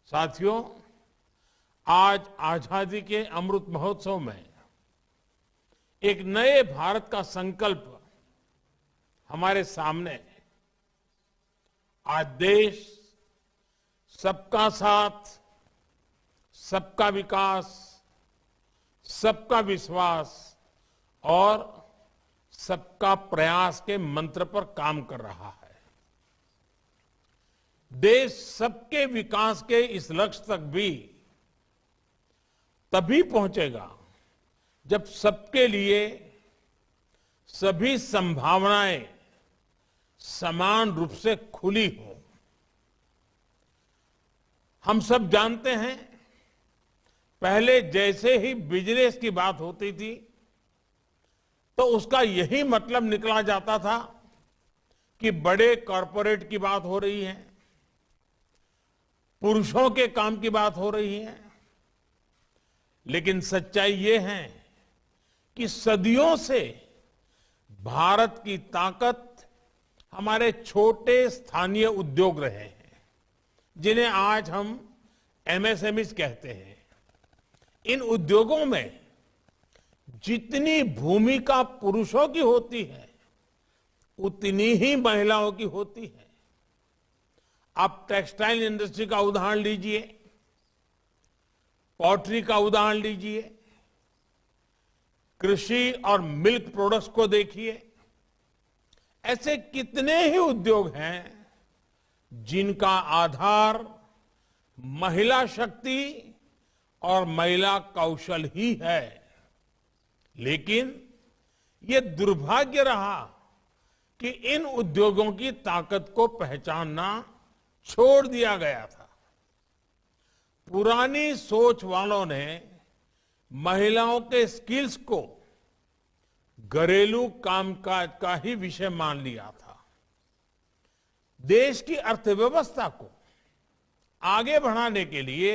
साथियों, आज आजादी के अमृत महोत्सव में एक नए भारत का संकल्प हमारे सामने है। आज देश सबका साथ, सबका विकास, सबका विश्वास और सबका प्रयास के मंत्र पर काम कर रहा है। देश सबके विकास के इस लक्ष्य तक भी तभी पहुंचेगा जब सबके लिए सभी संभावनाएं समान रूप से खुली हों। हम सब जानते हैं, पहले जैसे ही बिजनेस की बात होती थी तो उसका यही मतलब निकला जाता था कि बड़े कॉरपोरेट की बात हो रही है, पुरुषों के काम की बात हो रही है। लेकिन सच्चाई ये है कि सदियों से भारत की ताकत हमारे छोटे स्थानीय उद्योग रहे हैं, जिन्हें आज हम एमएसएमईज कहते हैं। इन उद्योगों में जितनी भूमिका पुरुषों की होती है, उतनी ही महिलाओं की होती है। आप टेक्सटाइल इंडस्ट्री का उदाहरण लीजिए, पॉटरी का उदाहरण लीजिए, कृषि और मिल्क प्रोडक्ट्स को देखिए। ऐसे कितने ही उद्योग हैं जिनका आधार महिला शक्ति और महिला कौशल ही है। लेकिन ये दुर्भाग्य रहा कि इन उद्योगों की ताकत को पहचानना छोड़ दिया गया था। पुरानी सोच वालों ने महिलाओं के स्किल्स को घरेलू कामकाज का ही विषय मान लिया था। देश की अर्थव्यवस्था को आगे बढ़ाने के लिए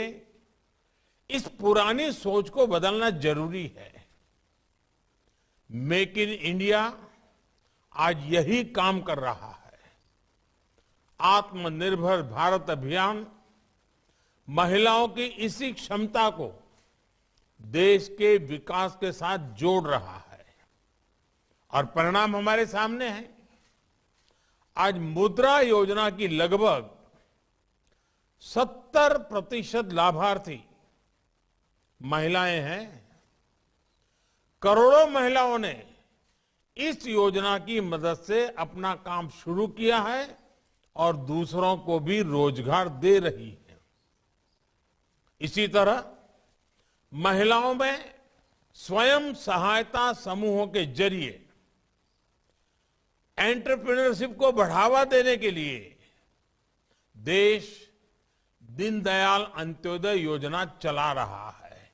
इस पुरानी सोच को बदलना जरूरी है। मेक इन इंडिया आज यही काम कर रहा है। आत्मनिर्भर भारत अभियान महिलाओं की इसी क्षमता को देश के विकास के साथ जोड़ रहा है और परिणाम हमारे सामने है। आज मुद्रा योजना की लगभग 70% लाभार्थी महिलाएं हैं। करोड़ों महिलाओं ने इस योजना की मदद से अपना काम शुरू किया है और दूसरों को भी रोजगार दे रही है। इसी तरह महिलाओं में स्वयं सहायता समूहों के जरिए एंटरप्रेन्योरशिप को बढ़ावा देने के लिए देश दीनदयाल अंत्योदय योजना चला रहा है।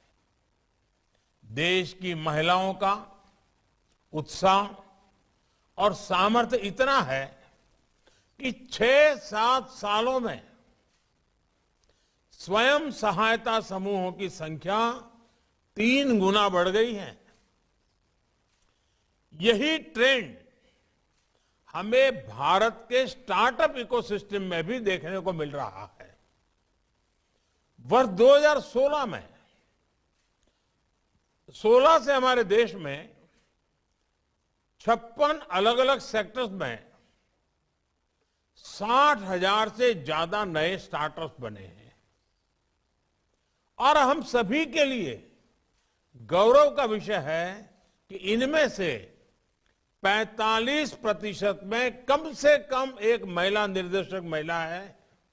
देश की महिलाओं का उत्साह और सामर्थ्य इतना है कि 6-7 सालों में स्वयं सहायता समूहों की संख्या 3 गुना बढ़ गई है। यही ट्रेंड हमें भारत के स्टार्टअप इकोसिस्टम में भी देखने को मिल रहा है। वर्ष 2016 में 16 से हमारे देश में 56 अलग अलग सेक्टर्स में 60,000 से ज्यादा नए स्टार्टअप्स बने हैं और हम सभी के लिए गौरव का विषय है कि इनमें से 45% में कम से कम एक महिला निर्देशक महिला है।